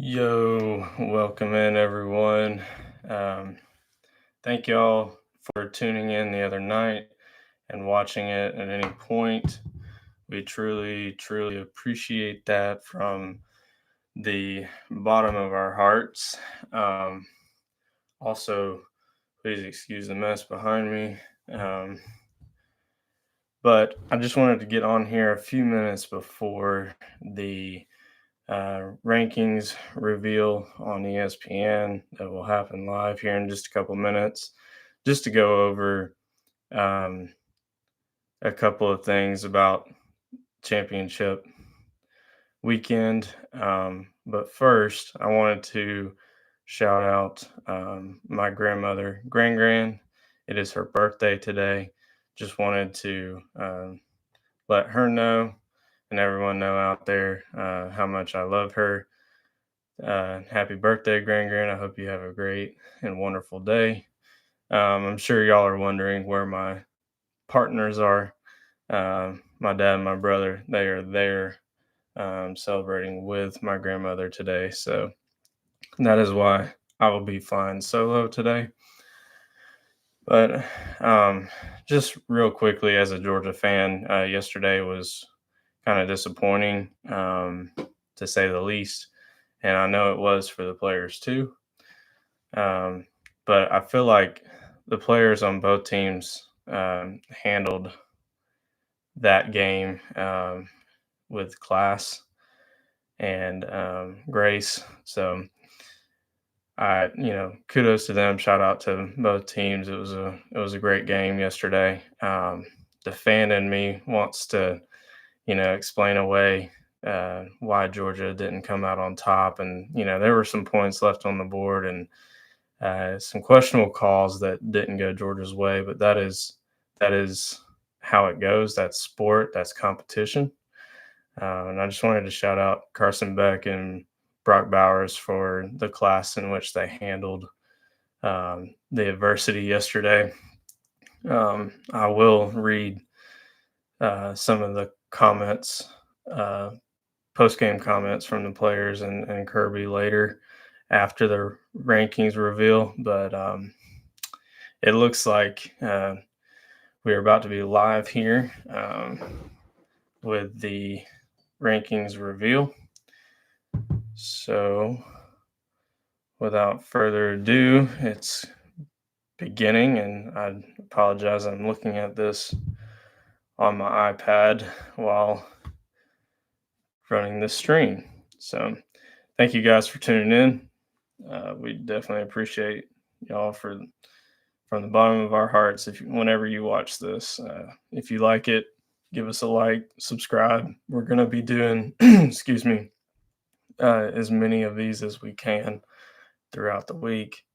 Yo, welcome in everyone. Um, Thank y'all for tuning in the other night and watching it at any point. We truly appreciate that from the bottom of our hearts. Um, Also, please excuse the mess behind me. Um, but I just wanted to get on here a few minutes before the rankings reveal on ESPN that will happen live here in just a couple minutes, just to go over um, a couple of things about championship weekend. But first, I wanted to shout out my grandmother, Gran. It is her birthday today. Just wanted to let her know and everyone know out there how much I love her. Happy birthday, Gran. I hope you have a great and wonderful day. I'm sure y'all are wondering where my partners are. My dad and my brother, they are there celebrating with my grandmother today. So that is why I will be flying solo today. But just real quickly, as a Georgia fan, yesterday was kind of disappointing, to say the least. And I know it was for the players too. Um, but I feel like the players on both teams handled that game with class and grace. So kudos to them. Shout out to both teams. It was a great game yesterday. The fan in me wants to, explain away why Georgia didn't come out on top, and there were some points left on the board and some questionable calls that didn't go Georgia's way, but that is how it goes. That's sport. That's competition. And I just wanted to shout out Carson Beck and Brock Bowers for the class in which they handled the adversity yesterday. I will read some of the comments, uh, post game comments from the players and Kirby later after the rankings reveal, but it looks like we are about to be live here with the rankings reveal. So, without further ado, it's beginning, and I apologize. I'm looking at this on my iPad while running the stream. So, thank you guys for tuning in. We definitely appreciate y'all from the bottom of our hearts. Whenever you watch this, if you like it, give us a like, subscribe. We're gonna be doing, excuse me, as many of these as we can throughout the week.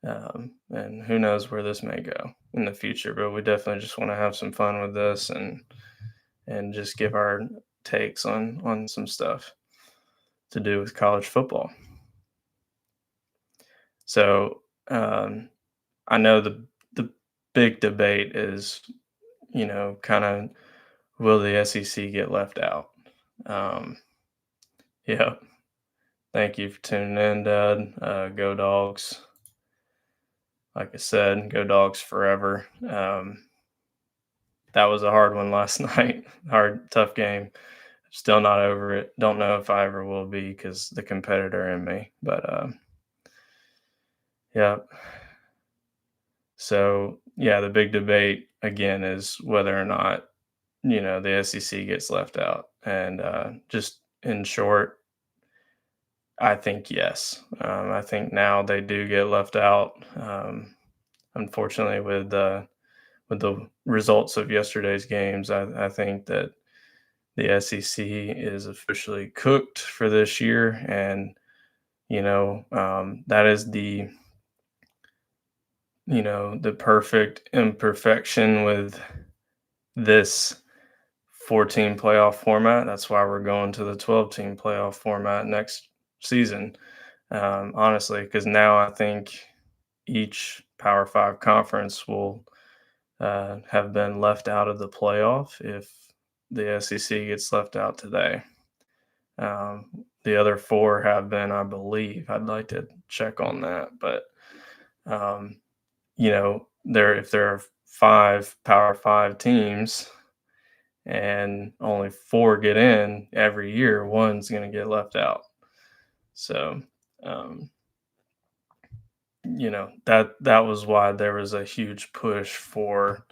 And who knows where this may go in the future, but we definitely just want to have some fun with this and just give our takes on some stuff to do with college football. So I know the big debate is, kind of, will the SEC get left out? Yeah. Thank you for tuning in, Dad. Go Dogs. Like I said, go Dogs forever. That was a hard one last night. Tough game. Still not over it. Don't know if I ever will be because the competitor in me. But yeah. So yeah, the big debate again is whether or not the SEC gets left out. And just in short, I think yes. I think now they do get left out. Unfortunately, with the results of yesterday's games, I think that the SEC is officially cooked for this year, and that is the perfect imperfection with this 14 playoff format. That's why we're going to the 12-team playoff format next season. Honestly, because now I think each Power Five conference will have been left out of the playoff if the SEC gets left out today. The other four have been, I believe. I'd like to check on that, but um, if there are five Power Five teams and only four get in every year, one's going to get left out. So, um, that was why there was a huge push for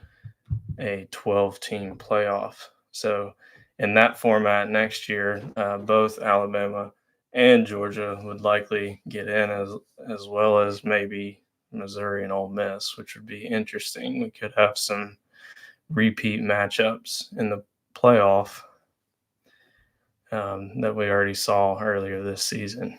a 12-team playoff. So, in that format next year, both Alabama and Georgia would likely get in, as well as maybe Missouri and Ole Miss, which would be interesting. We could have some repeat matchups in the playoff that we already saw earlier this season.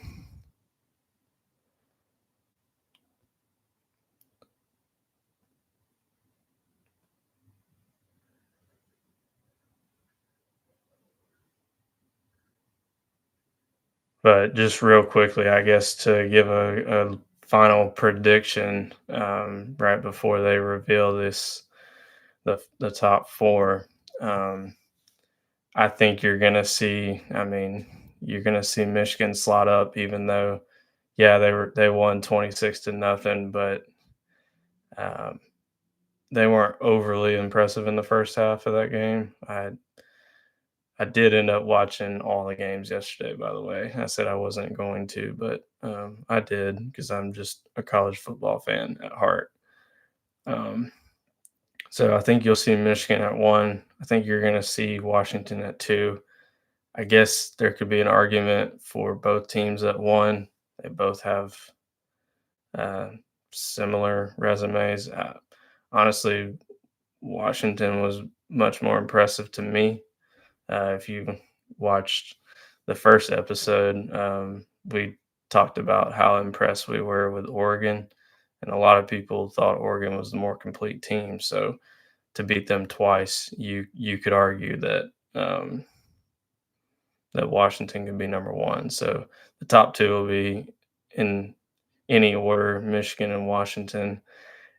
But just real quickly, I guess to give a final prediction right before they reveal the top four, I think you're gonna see. I mean, you're gonna see Michigan slot up, even though, yeah, they won 26-0, but um, they weren't overly impressive in the first half of that game. I did end up watching all the games yesterday, by the way. I said I wasn't going to, but I did because I'm just a college football fan at heart. Um, so I think you'll see Michigan at one. I think you're going to see Washington at two. I guess there could be an argument for both teams at one. They both have uh, similar resumes. Honestly, Washington was much more impressive to me. If you watched the first episode, we talked about how impressed we were with Oregon, and a lot of people thought Oregon was the more complete team. So to beat them twice, you could argue that Washington can be number one. So the top two will be in any order: Michigan and Washington,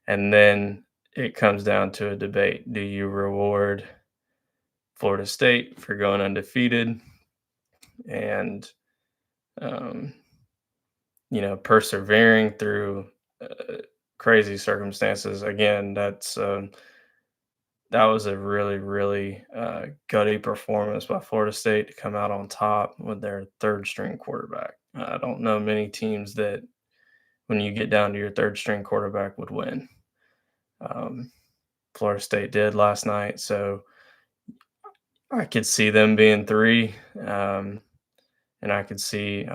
and then it comes down to a debate: do you reward Florida State for going undefeated and um, persevering through crazy circumstances? Again, that was a really, really gutty performance by Florida State to come out on top with their third string quarterback. I don't know many teams that, when you get down to your third string quarterback, would win. Um, Florida State did last night, so I could see them being three. And I could see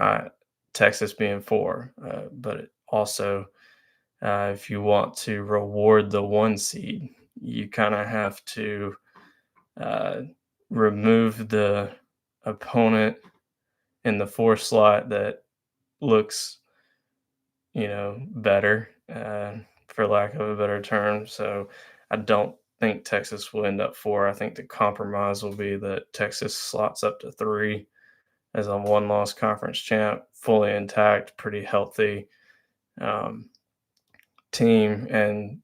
Texas being four. But also, if you want to reward the one seed, you kind of have to uh, remove the opponent in the four slot that looks, better, for lack of a better term. So I don't think Texas will end up four. I think the compromise will be that Texas slots up to three as a one-loss conference champ, fully intact, pretty healthy um, team, and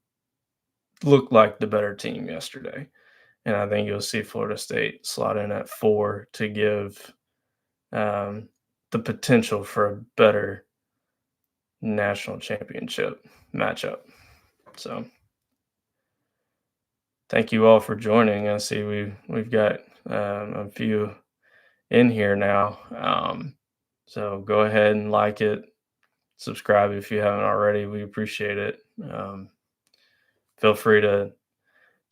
looked like the better team yesterday. And I think you'll see Florida State slot in at four to give um, the potential for a better national championship matchup. So thank you all for joining. I see we've got a few in here now. So go ahead and like it, subscribe if you haven't already. We appreciate it. Feel free to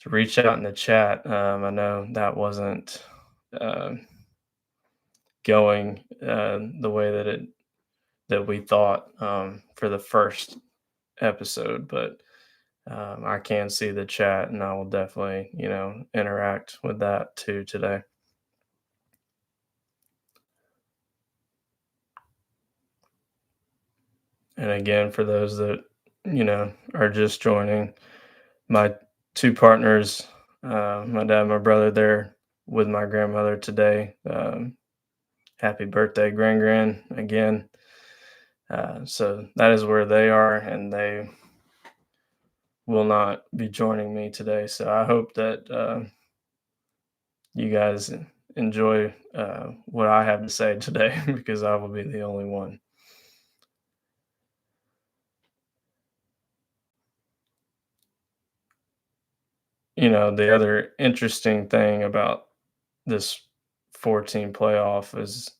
reach out in the chat. I know that wasn't uh, going the way that we thought for the first episode, but I can see the chat, and I will definitely interact with that too today. And again, for those that are just joining, my two partners, my dad and my brother, there with my grandmother today. Happy birthday, Gran again. So that is where they are, and they will not be joining me today. So I hope that you guys enjoy what I have to say today because I will be the only one. The other interesting thing about this 14 playoff is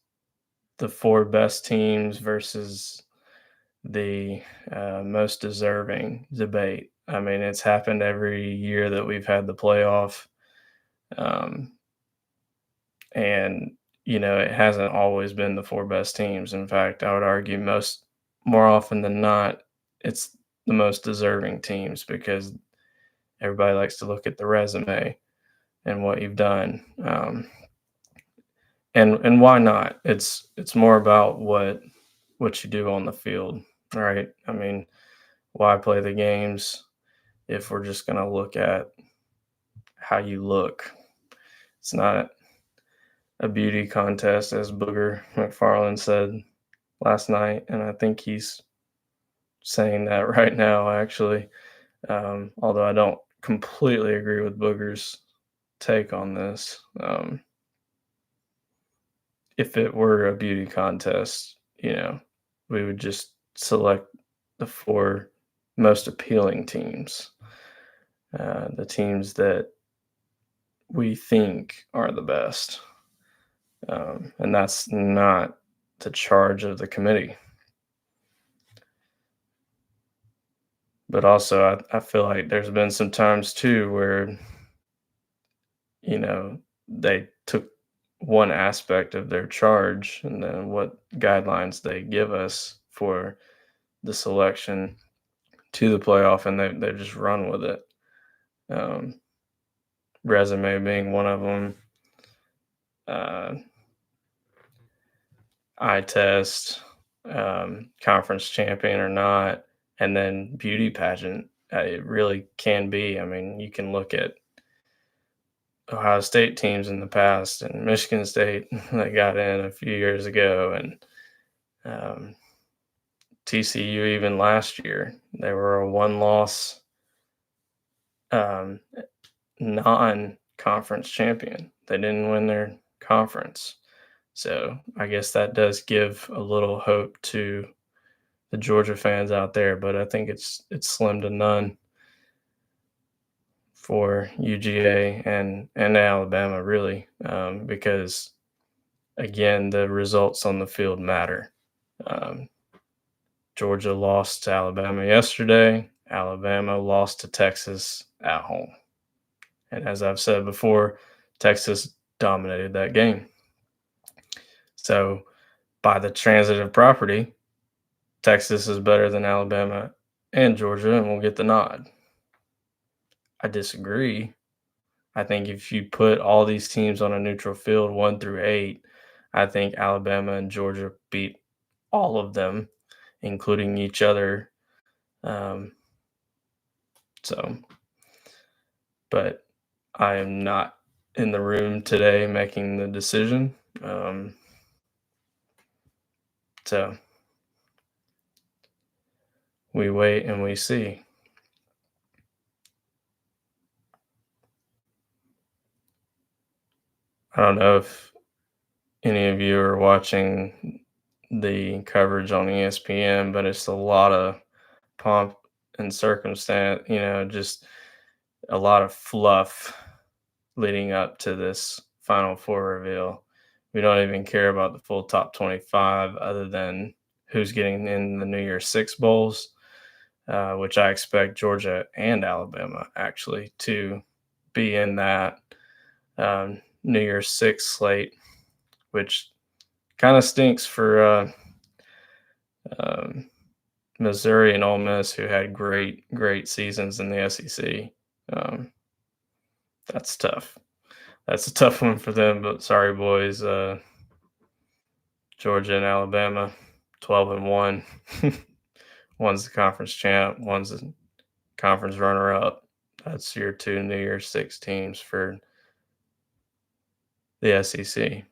the four best teams versus the most deserving debate. I mean, it's happened every year that we've had the playoff. Um, and it hasn't always been the four best teams. In fact, I would argue more often than not, it's the most deserving teams because everybody likes to look at the resume and what you've done. And why not? It's more about what you do on the field, right? I mean, why play the games if we're just gonna look at how you look? It's not a beauty contest, as Booger McFarland said last night, and I think he's saying that right now, actually. Although I don't completely agree with Booger's take on this. If it were a beauty contest, we would just select the four most appealing teams, the teams that we think are the best. And that's not the charge of the committee. But also, I feel like there's been some times too where, they took one aspect of their charge and then what guidelines they give us for the selection to the playoff, and they just run with it. Um, Resume being one of them, uh, eye test, conference champion or not, and then beauty pageant. It really can be. I mean, you can look at Ohio State teams in the past and Michigan State that got in a few years ago, and um, TCU even last year. They were a one-loss um, non-conference champion. They didn't win their conference. So I guess that does give a little hope to the Georgia fans out there, but I think it's slim to none for UGA and Alabama really, because again the results on the field matter. Um, Georgia lost to Alabama yesterday. Alabama lost to Texas at home, and as I've said before, Texas dominated that game. So by the transitive property, Texas is better than Alabama and Georgia and will get the nod. I disagree. I think if you put all these teams on a neutral field, 1 through 8, I think Alabama and Georgia beat all of them, including each other. Um, so, but I am not in the room today making the decision. So we wait and we see. I don't know if any of you are watching the coverage on ESPN, but it's a lot of pomp and circumstance, just a lot of fluff leading up to this Final Four reveal. We don't even care about the full top 25 other than who's getting in the New Year's Six Bowls, which I expect Georgia and Alabama actually to be in that New Year's Six slate, which kind of stinks for um, Missouri and Ole Miss, who had great seasons in the SEC. Um, that's tough. That's a tough one for them, but sorry, boys. Georgia and Alabama, 12-1. One's the conference champ, one's the conference runner-up. That's your two New Year's Six teams for the SEC.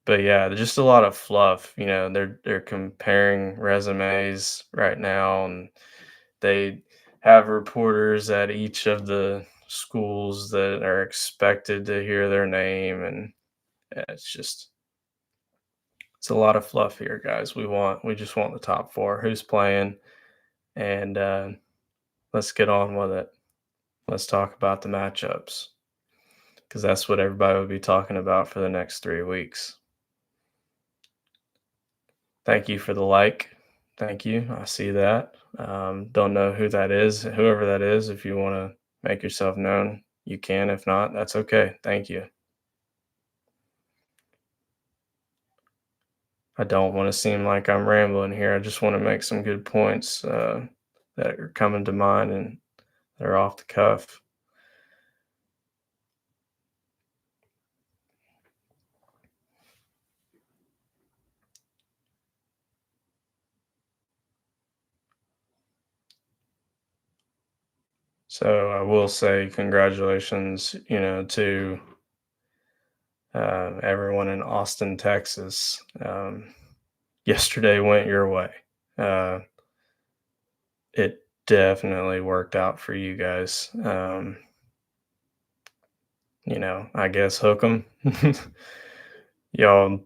But yeah, just a lot of fluff. They're comparing resumes right now, and they have reporters at each of the schools that are expected to hear their name, and it's a lot of fluff here, guys. We just want the top four. Who's playing? And let's get on with it. Let's talk about the matchups because that's what everybody will be talking about for the next 3 weeks. Thank you for the like. Thank you. I see that. Don't know who that is. Whoever that is, if you want to make yourself known, you can. If not, that's okay. Thank you. I don't want to seem like I'm rambling here. I just want to make some good points that are coming to mind and they're off the cuff. So I will say congratulations, to everyone in Austin, Texas. Yesterday went your way. Uh, it definitely worked out for you guys. I guess hook 'em. Y'all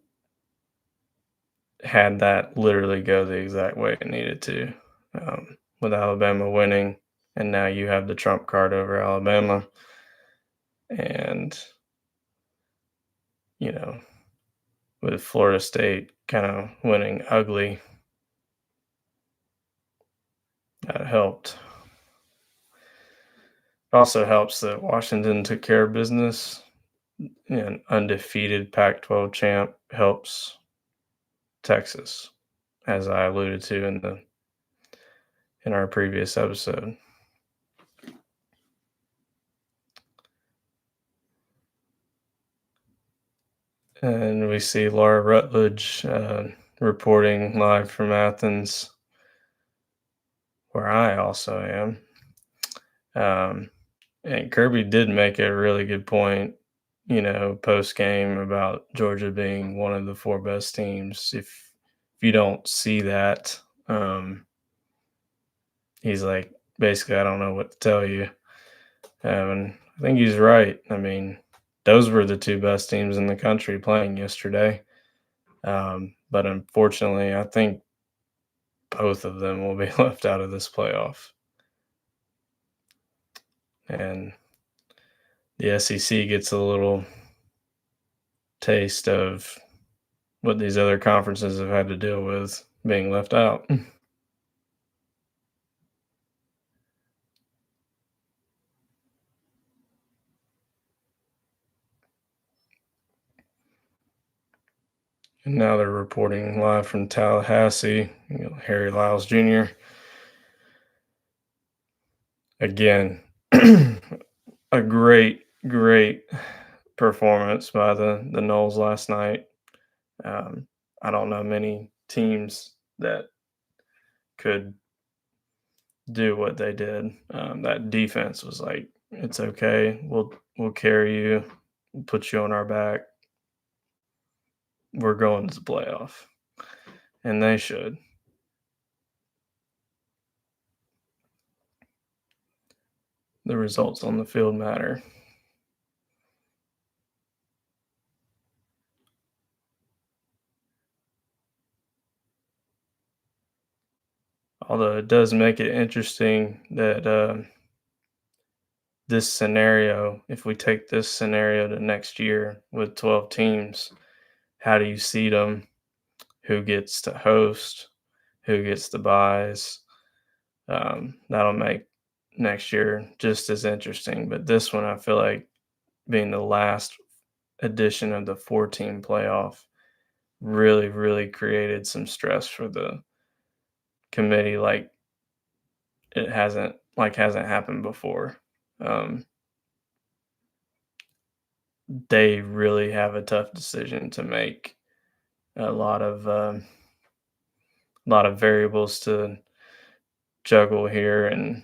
had that literally go the exact way it needed to, with Alabama winning, and now you have the trump card over Alabama. And, you know, with Florida State kind of winning ugly, that helped. It also helps that Washington took care of business. An undefeated Pac-12 champ helps Texas, as I alluded to in our previous episode. And we see Laura Rutledge reporting live from Athens, where I also am. And Kirby did make a really good point, post game about Georgia being one of the four best teams. If you don't see that, he's like, basically, I don't know what to tell you. And I think he's right. I mean, those were the two best teams in the country playing yesterday. But unfortunately, I think both of them will be left out of this playoff. And the SEC gets a little taste of what these other conferences have had to deal with being left out. And now they're reporting live from Tallahassee, Harry Lyles Jr. Again, a great performance by the Noles last night. I don't know many teams that could do what they did. That defense was like, it's okay. We'll carry you, put you on our back. We're going to the playoff, and they should. The results on the field matter. Although it does make it interesting that this scenario, if we take this scenario to next year with 12 teams, how do you seed them? Who gets to host? Who gets the buys? That'll make next year just as interesting. But this one, I feel like being the last edition of the 4-team playoff really created some stress for the committee like it hasn't happened before. They really have a tough decision to make. A lot of variables to juggle here, and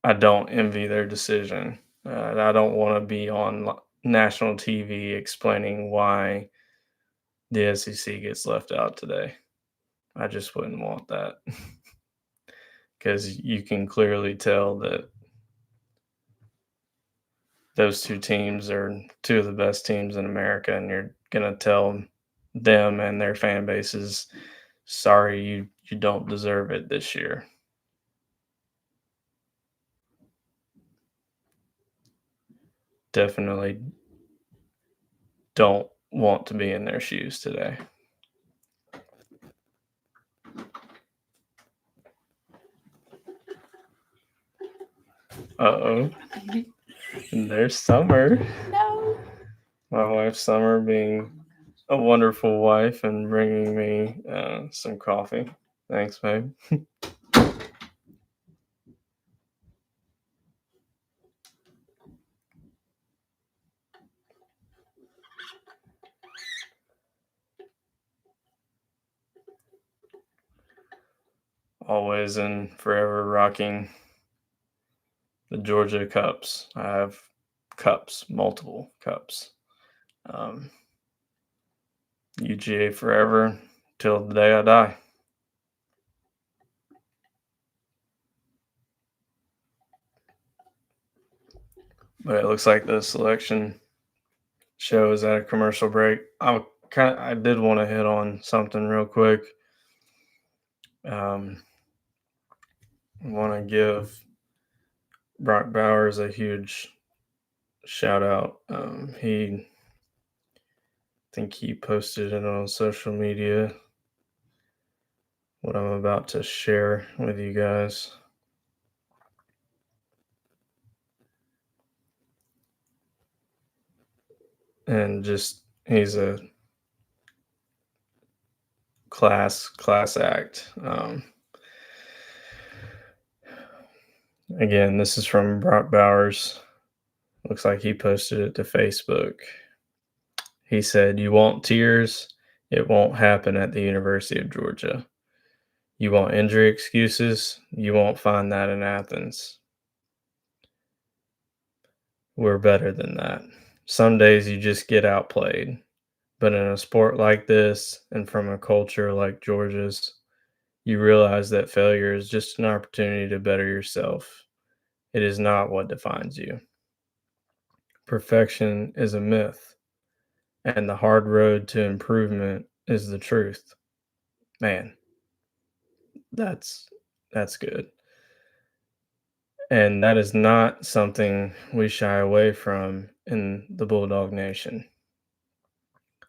I don't envy their decision. I don't want to be on national TV explaining why the SEC gets left out today. I just wouldn't want that because you can clearly tell that those two teams are two of the best teams in America, and you're gonna tell them and their fan bases, sorry, you don't deserve it this year. Definitely don't want to be in their shoes today. Uh-oh. And there's Summer. No. My wife Summer being a wonderful wife and bringing me some coffee. Thanks, babe. Always and forever rocking the Georgia cups. I have cups, multiple cups. UGA forever till the day I die. But it looks like the selection show is at a commercial break. I did want to hit on something real quick. I want to give Brock Bowers a huge shout out. I think he posted it on social media. What I'm about to share with you guys. And just he's a class act. Again, this is from Brock Bowers. Looks like he posted it to Facebook. He said, "You want tears? It won't happen at the University of Georgia. You want injury excuses? You won't find that in Athens. We're better than that. Some days you just get outplayed. But in a sport like this and from a culture like Georgia's, you realize that failure is just an opportunity to better yourself. It is not what defines you. Perfection is a myth, and the hard road to improvement is the truth." Man, that's good. And that is not something we shy away from in the Bulldog Nation.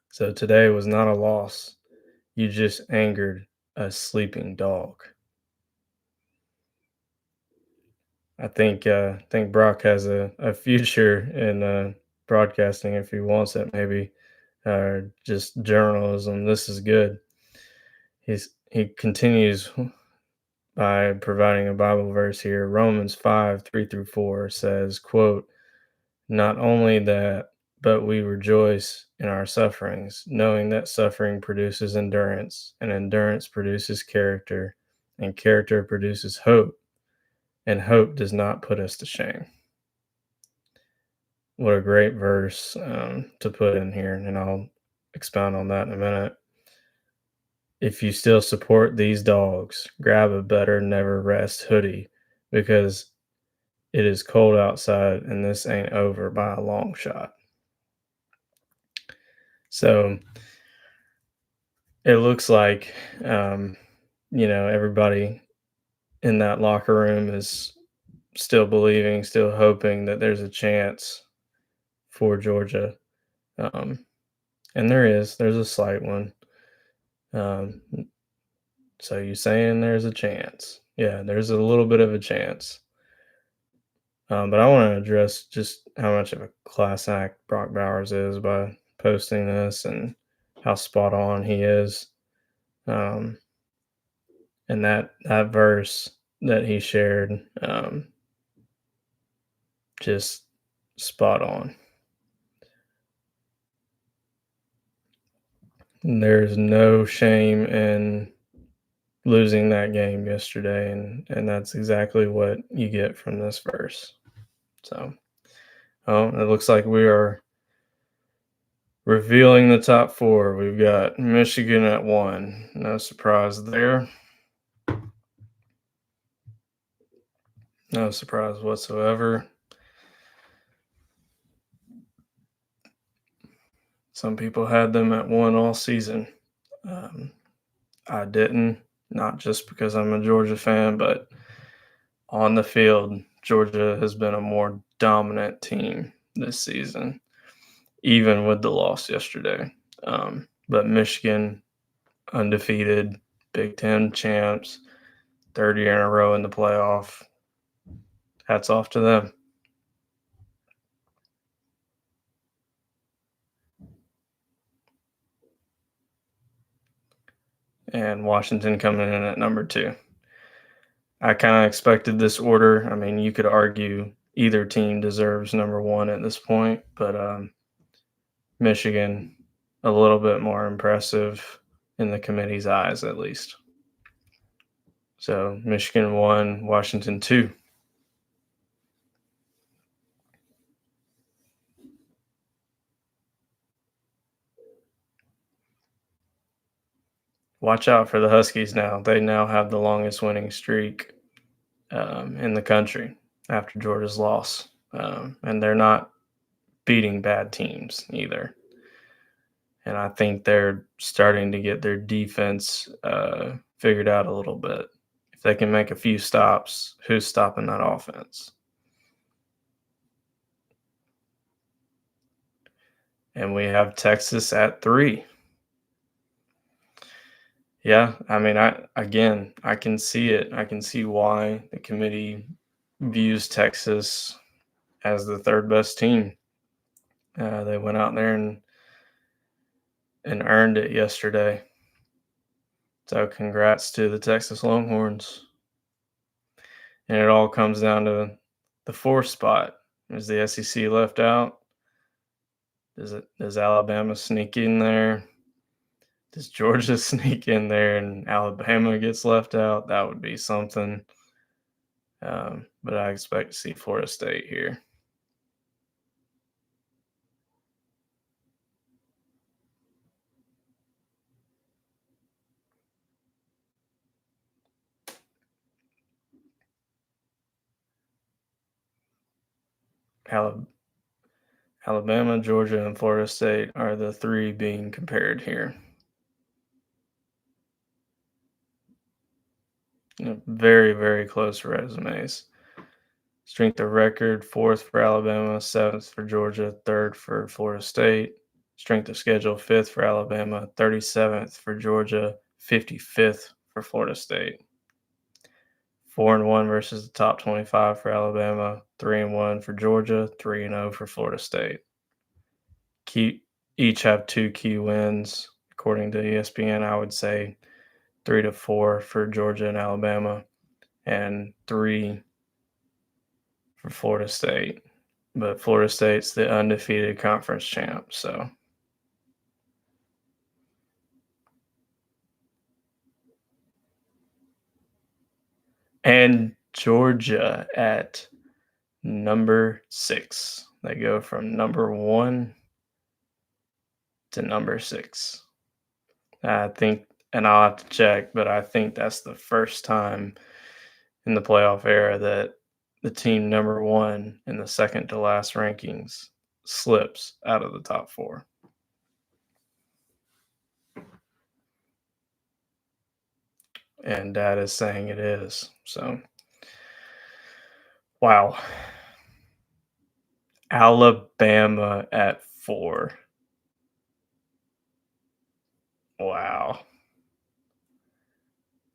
So today was not a loss. You just angered a sleeping dog. I think Brock has a future in broadcasting if he wants it, maybe, or just journalism. This is good. He continues by providing a Bible verse here. Romans 5:3-4 says, quote, "Not only that, but we rejoice in our sufferings, knowing that suffering produces endurance, and endurance produces character, and character produces hope, and hope does not put us to shame." What a great verse to put in here, and I'll expound on that in a minute. If you still support these dogs, grab a better never rest hoodie because it is cold outside and this ain't over by a long shot. So it looks like, everybody in that locker room is still believing, still hoping that there's a chance for Georgia. And there's a slight one. So you saying there's a chance? Yeah, there's a little bit of a chance. But I want to address just how much of a class act Brock Bowers is by posting this and how spot on he is. And that verse that he shared, just spot on. There's no shame in losing that game yesterday, and that's exactly what you get from this verse. So, it looks like we are revealing the top four. We've got Michigan at 1. No surprise there. No surprise whatsoever. Some people had them at 1 all season. I didn't, not just because I'm a Georgia fan, but on the field, Georgia has been a more dominant team this season, even with the loss yesterday. But Michigan, undefeated, Big Ten champs, third year in a row in the playoff. Hats off to them. And Washington coming in at number 2. I kind of expected this order. I mean, you could argue either team deserves number 1 at this point, but Michigan a little bit more impressive in the committee's eyes, at least. So Michigan 1, Washington 2. Watch out for the Huskies now. They now have the longest winning streak in the country after Georgia's loss. And they're not beating bad teams either. And I think they're starting to get their defense figured out a little bit. If they can make a few stops, who's stopping that offense? And we have Texas at 3. Yeah, I mean, I can see it. I can see why the committee views Texas as the third best team. They went out there and earned it yesterday. So congrats to the Texas Longhorns. And it all comes down to the 4th spot. Is the SEC left out? Does Alabama sneak in there? Does Georgia sneak in there and Alabama gets left out? That would be something. But I expect to see Florida State here. Alabama, Georgia, and Florida State are the 3 being compared here. Very, very close resumes. Strength of record, 4th for Alabama, 7th for Georgia, 3rd for Florida State. Strength of schedule, 5th for Alabama, 37th for Georgia, 55th for Florida State. 4-1 versus the top 25 for Alabama, 3-1 for Georgia, 3-0 for Florida State. Each have 2 key wins. According to ESPN, I would say 3-4 for Georgia and Alabama, and 3 for Florida State. But Florida State's the undefeated conference champ, so. And Georgia at number 6. They go from number 1 to number 6. I think, and I'll have to check, but I think that's the first time in the playoff era that the team number 1 in the second to last rankings slips out of the top 4. And Dad is saying it is. So, wow. Alabama at 4. Wow.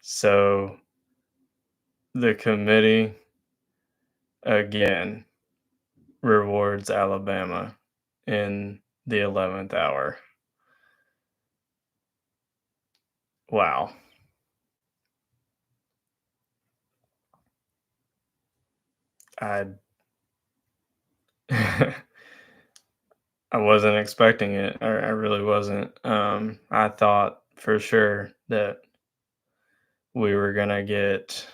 So the committee again rewards Alabama in the 11th hour. Wow. I I wasn't expecting it. I really wasn't. I thought for sure that we were gonna get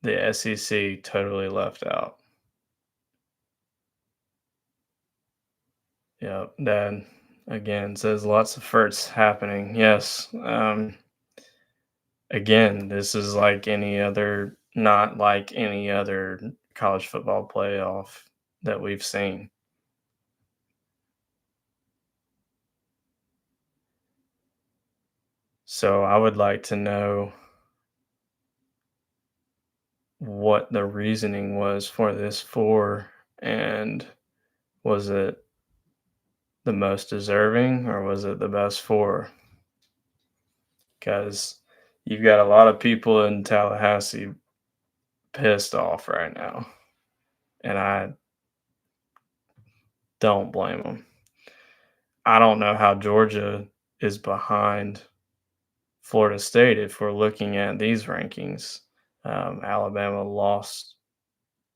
the SEC totally left out. Yep, Dad again says lots of firsts happening. Yes. Again, this is like any other, not like any other college football playoff that we've seen. So I would like to know what the reasoning was for this four, and was it the most deserving or was it the best four? Because you've got a lot of people in Tallahassee pissed off right now, and I don't blame them. I don't know how Georgia is behind Florida State if we're looking at these rankings. Alabama lost.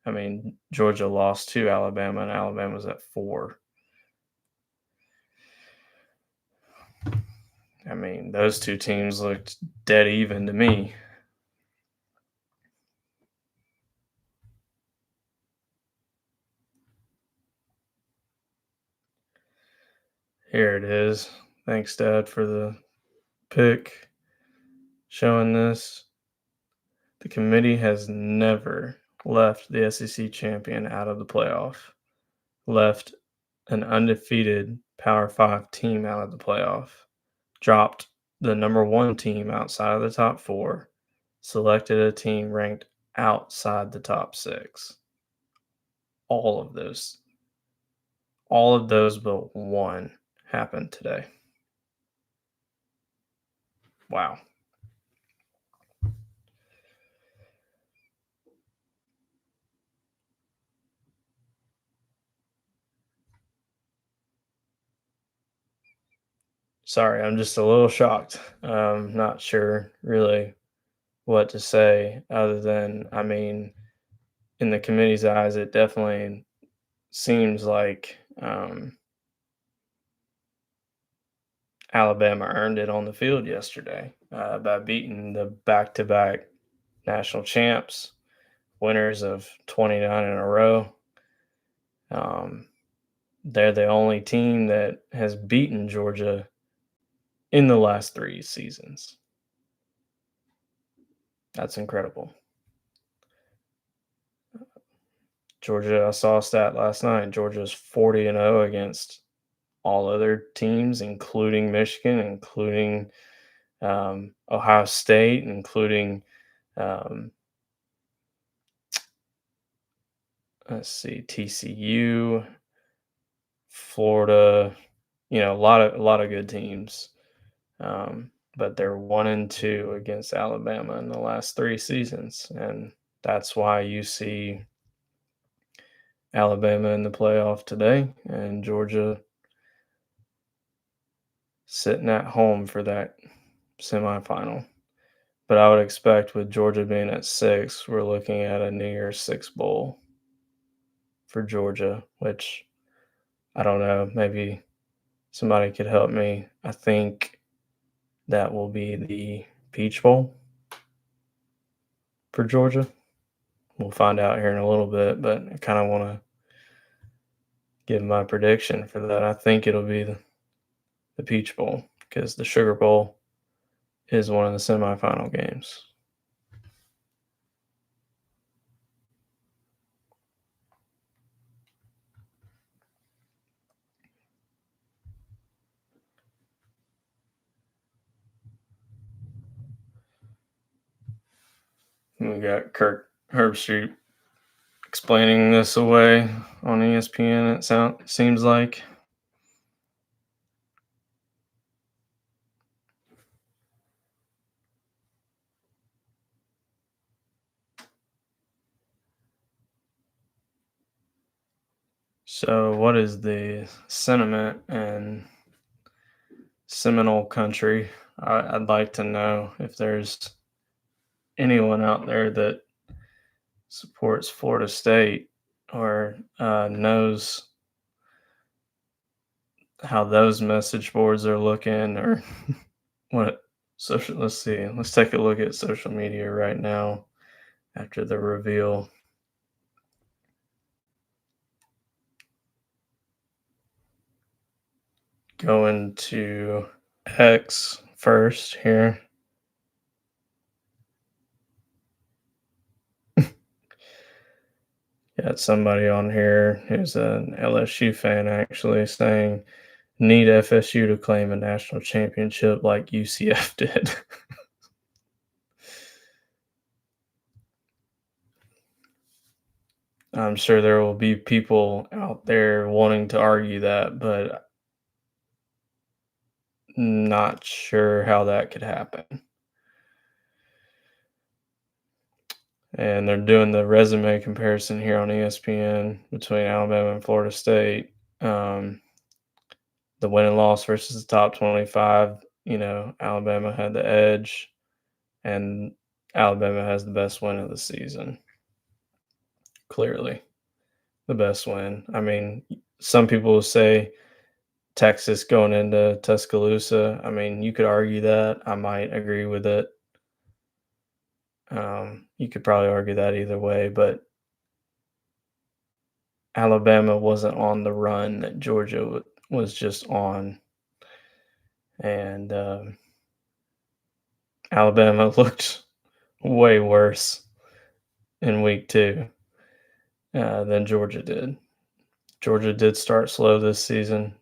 I mean, Georgia lost to Alabama, and Alabama's at 4. I mean, those two teams looked dead even to me. Here it is. Thanks, Dad, for the pick showing this. The committee has never left the SEC champion out of the playoff, left an undefeated Power 5 team out of the playoff, dropped the number 1 team outside of the top 4, selected a team ranked outside the top 6. All of those, all of those but one happened today. Wow. Sorry, I'm just a little shocked. Not sure really what to say other than, I mean, in the committee's eyes, it definitely seems like Alabama earned it on the field yesterday by beating the back to back national champs, winners of 29 in a row. Um, they're the only team that has beaten Georgia in the last 3 seasons. That's incredible. Georgia, I saw a stat last night. Georgia's 40-0 against all other teams, including Michigan, including Ohio State, including um, let's see, TCU, Florida. You know, a lot of good teams, but they're 1-2 against Alabama in the last 3 seasons, and that's why you see Alabama in the playoff today and Georgia sitting at home for that semifinal. But I would expect with Georgia being at 6, we're looking at a New Year's Six bowl for Georgia, which I don't know. Maybe somebody could help me. I think that will be the Peach Bowl for Georgia. We'll find out here in a little bit, but I kind of want to give my prediction for that. I think it'll be the Peach Bowl because the Sugar Bowl is one of the semifinal games. And we got Kirk Herbstreit explaining this away on ESPN. Seems like. So, what is the sentiment in Seminole country? I'd like to know if there's anyone out there that supports Florida State or knows how those message boards are looking or what social. Let's see. Let's take a look at social media right now after the reveal. Going to X first here. Got somebody on here who's an LSU fan actually saying Need FSU to claim a national championship like UCF did. I'm sure there will be people out there wanting to argue that, but not sure how that could happen. And they're doing the resume comparison here on ESPN between Alabama and Florida State. The win and loss versus the top 25, Alabama had the edge, and Alabama has the best win of the season. Clearly, the best win. I mean, some people will say Texas going into Tuscaloosa. I mean, you could argue that. I might agree with it. You could probably argue that either way, but Alabama wasn't on the run that Georgia was just on, and Alabama looked way worse in week 2 than Georgia did. Georgia did start slow this season.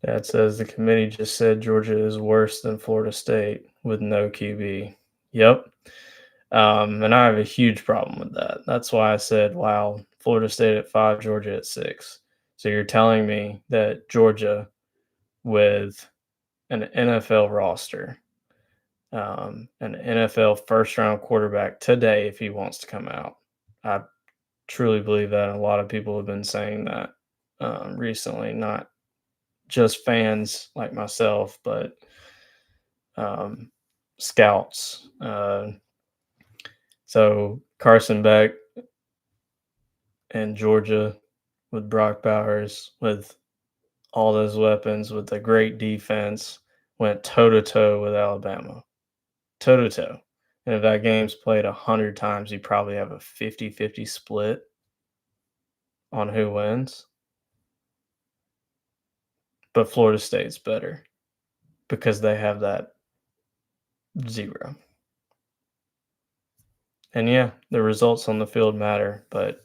Dad says the committee just said Georgia is worse than Florida State with no QB. Yep. And I have a huge problem with that. That's why I said, wow, Florida State at 5, Georgia at 6. So you're telling me that Georgia, with an NFL roster, an NFL first round quarterback today, if he wants to come out, I truly believe that. A lot of people have been saying that recently, not just fans like myself, but scouts. So Carson Beck and Georgia with Brock Bowers, with all those weapons, with a great defense, went toe to toe with Alabama. Toe to toe. And if that game's played 100 times, you probably have a 50-50 split on who wins. But Florida State's better because they have that 0. And yeah, the results on the field matter, but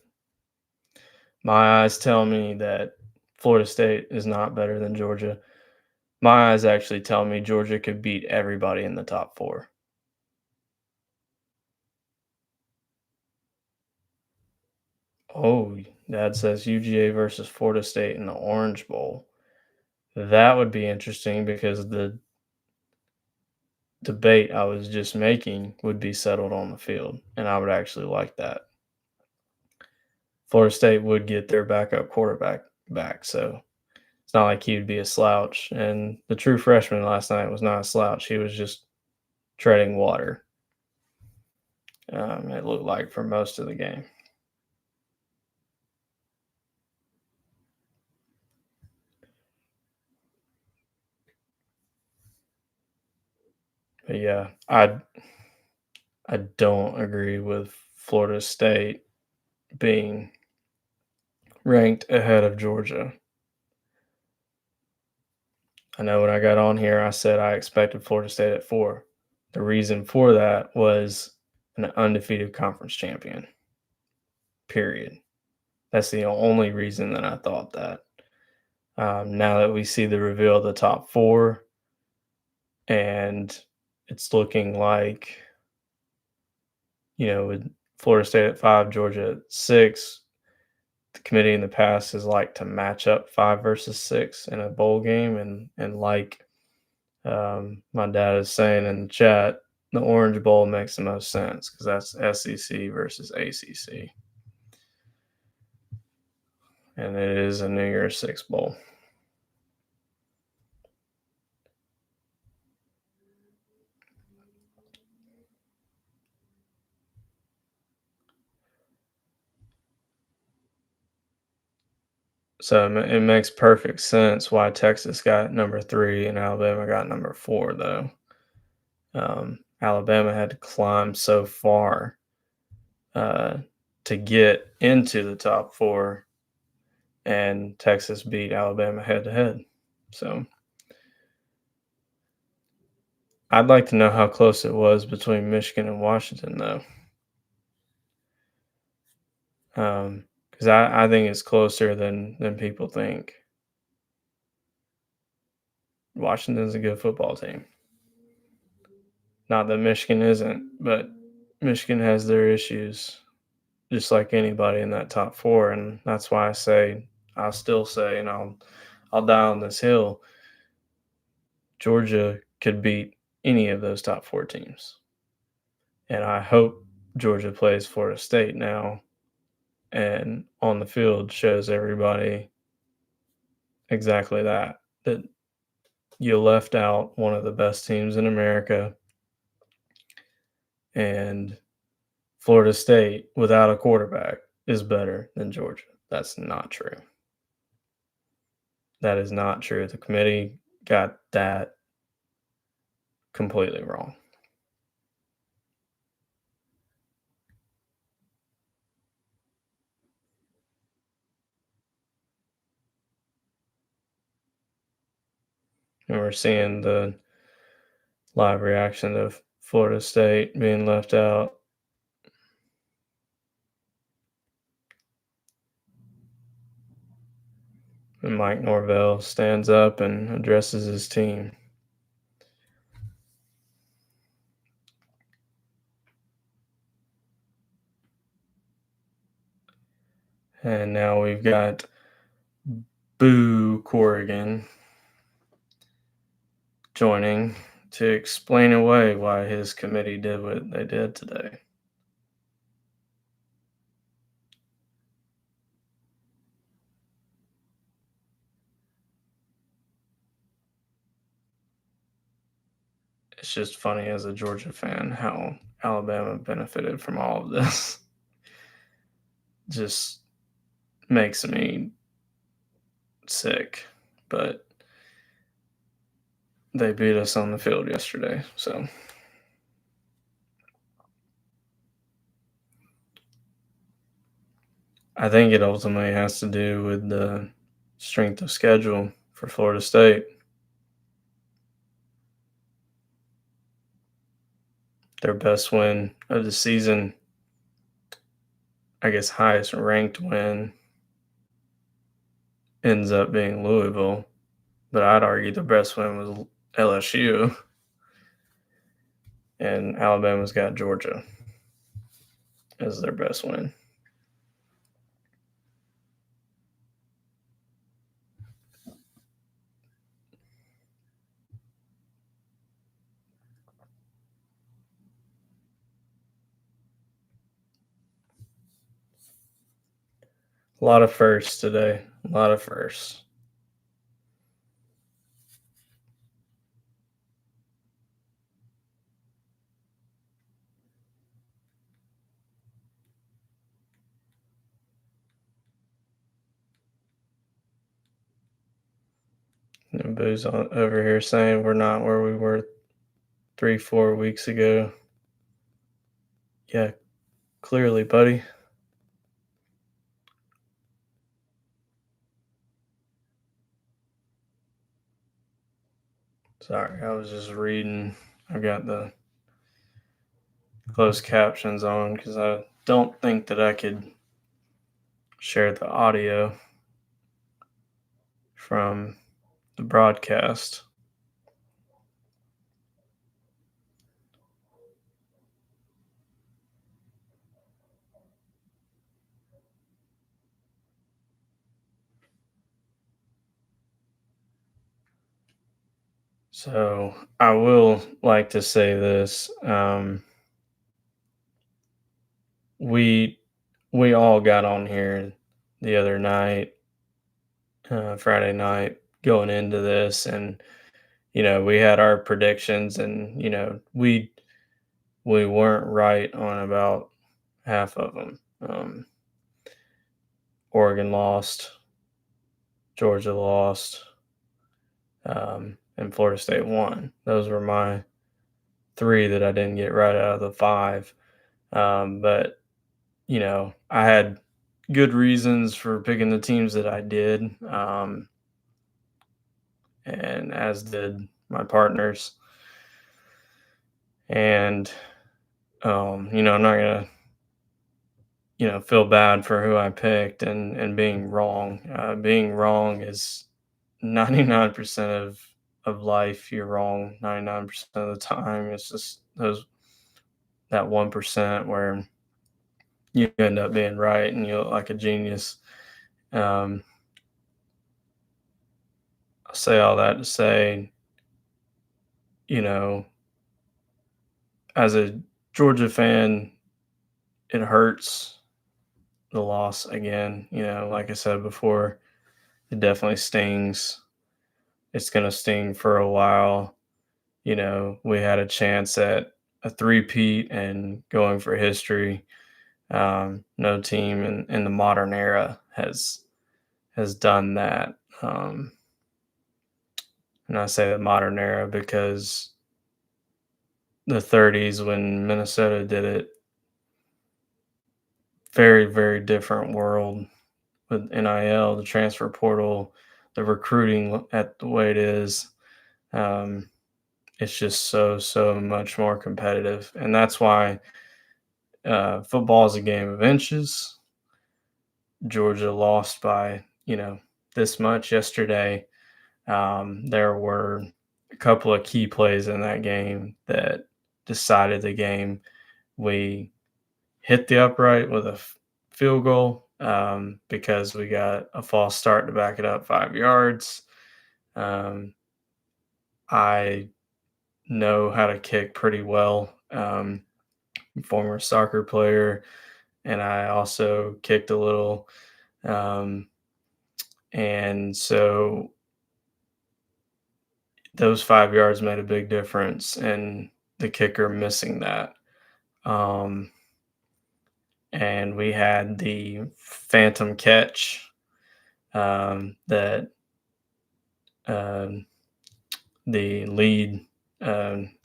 my eyes tell me that Florida State is not better than Georgia. My eyes actually tell me Georgia could beat everybody in the top 4. Oh, Dad says UGA versus Florida State in the Orange Bowl. That would be interesting because the debate I was just making would be settled on the field, and I would actually like that. Florida State would get their backup quarterback back, so it's not like he would be a slouch. And the true freshman last night was not a slouch. He was just treading water. It looked like for most of the game. But yeah, I don't agree with Florida State being ranked ahead of Georgia. I know when I got on here, I said I expected Florida State at 4. The reason for that was an undefeated conference champion. Period. That's the only reason that I thought that. Now that we see the reveal of the top 4, and it's looking like, with Florida State at 5, Georgia at 6, the committee in the past has liked to match up 5 versus 6 in a bowl game, and like my dad is saying in the chat, the Orange Bowl makes the most sense because that's SEC versus ACC, and it is a New Year's Six bowl. So it makes perfect sense why Texas got number 3 and Alabama got number 4, though. Alabama had to climb so far to get into the top 4, and Texas beat Alabama head to head. So I'd like to know how close it was between Michigan and Washington, though. Because because I think it's closer than people think. Washington's a good football team. Not that Michigan isn't, but Michigan has their issues, just like anybody in that top four, and that's why I'll still say, and I'll die on this hill. Georgia could beat any of those top four teams, and I hope Georgia plays Florida State now, and on the field shows everybody exactly that you left out one of the best teams in America, and Florida State without a quarterback is better than Georgia. That's not true. That is not true. The committee got that completely wrong. And we're seeing the live reaction of Florida State being left out. And Mike Norvell stands up and addresses his team. And now we've got Boo Corrigan joining to explain away why his committee did what they did today. It's just funny as a Georgia fan how Alabama benefited from all of this. Just makes me sick. But they beat us on the field yesterday, so I think it ultimately has to do with the strength of schedule for Florida State. Their best win of the season, I guess highest ranked win, ends up being Louisville, but I'd argue the best win was LSU, and Alabama's got Georgia as their best win. A lot of firsts today. A lot of firsts. And Boo's over here saying we're not where we were 3-4 weeks ago. Yeah, clearly, buddy. Sorry, I was just reading. I've got the closed captions on because I don't think that I could share the audio from the broadcast. So I will like to say this. We all got on here the other night, Friday night, going into this, and we had our predictions, and we weren't right on about half of them. Oregon lost, Georgia lost, and Florida State won. Those were my three that I didn't get right out of the five. But I had good reasons for picking the teams that I did, and as did my partners. And I'm not gonna feel bad for who I picked and being wrong. Being wrong is 99% of life. You're wrong 99% of the time. It's just that 1% where you end up being right and you look like a genius. Um, I say all that to say, you know, as a Georgia fan, it hurts the loss again. Like I said before, it definitely stings. It's going to sting for a while. We had a chance at a three-peat and going for history. No team in the modern era has done that. And I say the modern era because the 30s when Minnesota did it, very, very different world with NIL, the transfer portal, the recruiting at the way it is. Um, it's just so much more competitive. And that's why football is a game of inches. Georgia lost by, this much yesterday. There were a couple of key plays in that game that decided the game. We hit the upright with a field goal because we got a false start to back it up 5 yards. I know how to kick pretty well. Former soccer player, and I also kicked a little. And so those 5 yards made a big difference, and the kicker missing that. And we had the phantom catch that um, the lead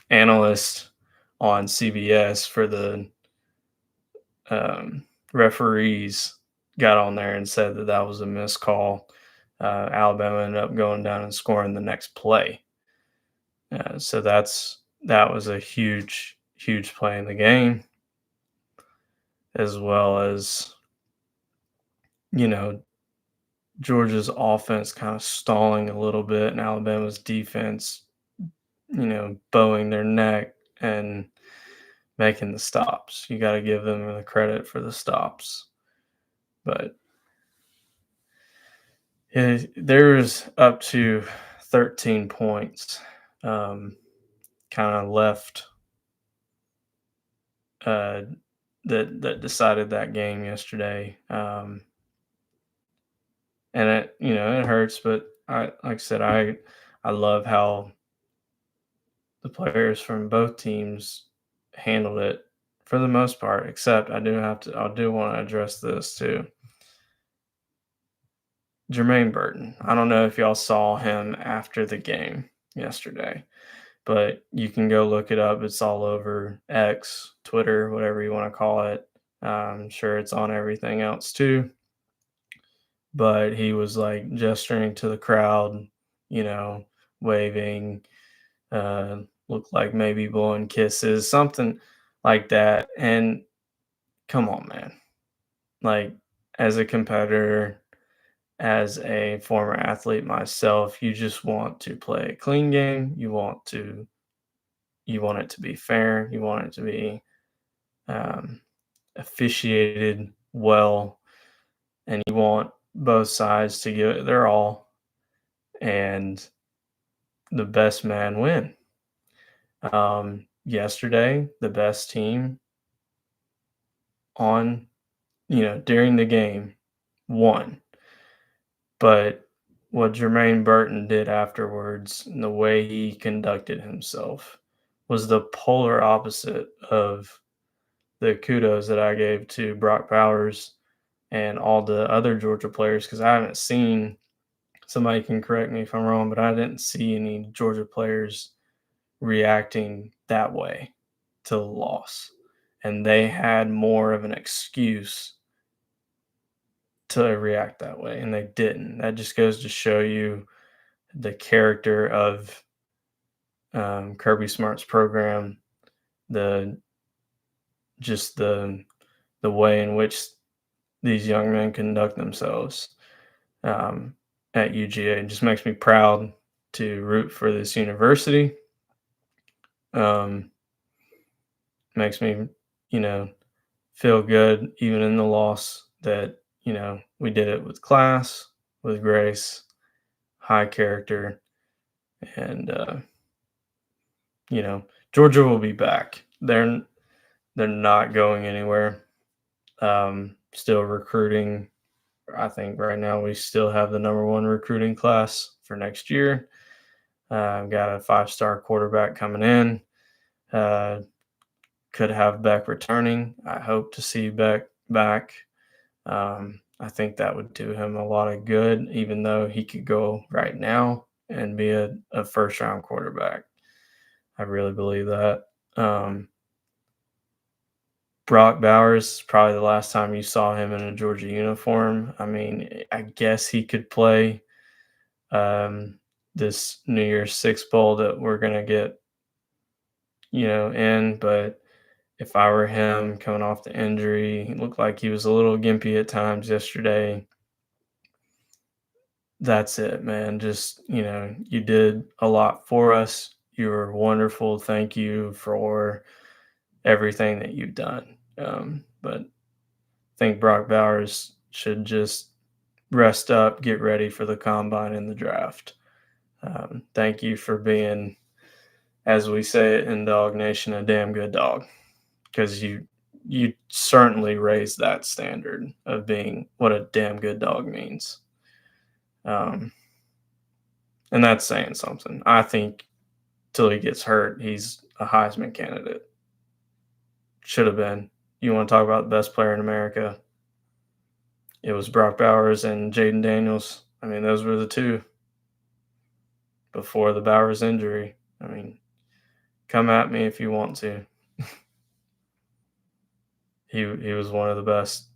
analyst on CBS for the referees got on there and said that that was a missed call. Alabama ended up going down and scoring the next play. So that was a huge play in the game, as well as you know Georgia's offense kind of stalling a little bit, and Alabama's defense, bowing their neck and making the stops. You got to give them the credit for the stops, but there's up to 13 points kind of left uh, that decided that game yesterday. And it hurts, but like I said, I love how the players from both teams handled it for the most part. Except I do want to address this too. Jermaine Burton. I don't know if y'all saw him after the game yesterday, but you can go look it up. It's all over X, Twitter, whatever you want to call it. I'm sure it's on everything else too. But he was like gesturing to the crowd, waving, looked like maybe blowing kisses, something like that. And come on, man. Like, as a competitor, as a former athlete myself, you just want to play a clean game. You want it to be fair. You want it to be um, officiated well, and you want both sides to give it their all, and the best man win. Yesterday, the best team on, during the game won. But what Jermaine Burton did afterwards and the way he conducted himself was the polar opposite of the kudos that I gave to Brock Bowers and all the other Georgia players, because I haven't seen, somebody can correct me if I'm wrong, but I didn't see any Georgia players reacting that way to the loss. And they had more of an excuse to react that way, and they didn't. That just goes to show you the character of Kirby Smart's program, the just the way in which these young men conduct themselves at UGA. It just makes me proud to root for this university. Makes me, you know, feel good even in the loss that, we did it with class, with grace, high character, and you know, Georgia will be back. They're not going anywhere. Still recruiting. I think right now we still have the number one recruiting class for next year. Got a 5-star quarterback coming in. Uh, could have Beck returning. I hope to see Beck back. I think that would do him a lot of good, even though he could go right now and be a first round quarterback. I really believe that. Brock Bowers, probably the last time you saw him in a Georgia uniform. I mean, I guess he could play this New Year's Six Bowl that we're going to get, in. But if I were him coming off the injury, he looked like he was a little gimpy at times yesterday. That's it, man. Just, you did a lot for us. You were wonderful. Thank you for everything that you've done. But I think Brock Bowers should just rest up, get ready for the combine and the draft. Thank you for being, as we say it in Dog Nation, a damn good dog, because you certainly raised that standard of being what a damn good dog means. And that's saying something. I think till he gets hurt, he's a Heisman candidate. Should have been. You want to talk about the best player in America? It was Brock Bowers and Jaden Daniels. I mean, those were the two before the Bowers injury. I mean, come at me if you want to. He was one of the best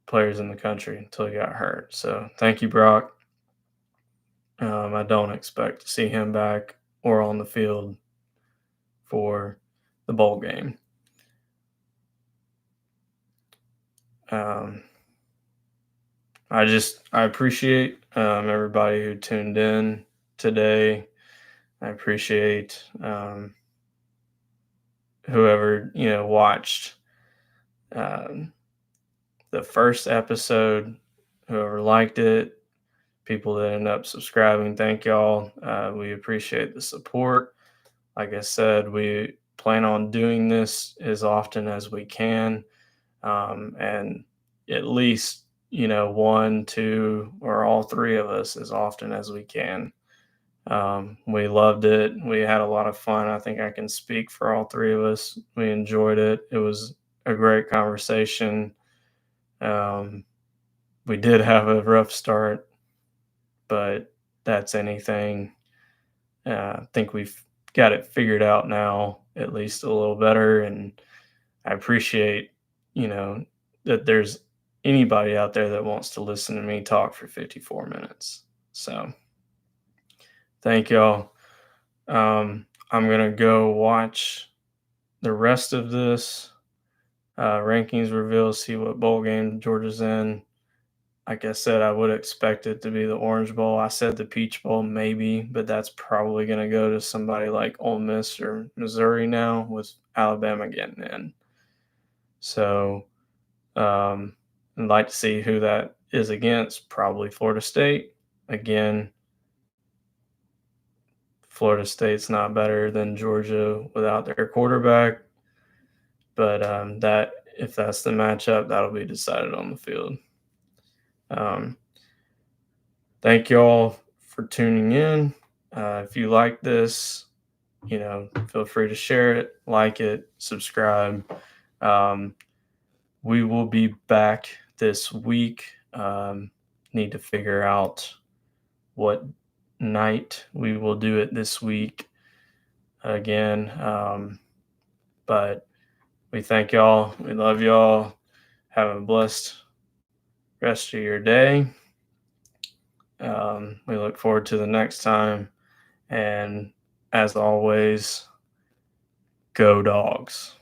players in the country until he got hurt. So thank you, Brock. I don't expect to see him back or on the field for the bowl game. I appreciate everybody who tuned in today. I appreciate whoever watched the first episode, whoever liked it, people that end up subscribing. Thank y'all. We appreciate the support. Like I said, we plan on doing this as often as we can, and at least one, two, or all three of us as often as we can. We loved it. We had a lot of fun. I think I can speak for all three of us. We enjoyed it. It was a great conversation. We did have a rough start, but that's anything. I think we've got it figured out now, at least a little better. And I appreciate, that there's anybody out there that wants to listen to me talk for 54 minutes. So thank y'all. I'm going to go watch the rest of this rankings reveal, see what bowl game Georgia's in. Like I said, I would expect it to be the Orange Bowl. I said the Peach Bowl maybe, but that's probably going to go to somebody like Ole Miss or Missouri now, with Alabama getting in. So I'd like to see who that is against. Probably Florida State. Again, Florida State's not better than Georgia without their quarterback. But if that's the matchup, that'll be decided on the field. Thank you all for tuning in. If you like this, feel free to share it, like it, subscribe. We will be back this week. Need to figure out what night we will do it this week again. But we thank y'all. We love y'all. Have a blessed rest of your day. We look forward to the next time. And as always, go Dogs.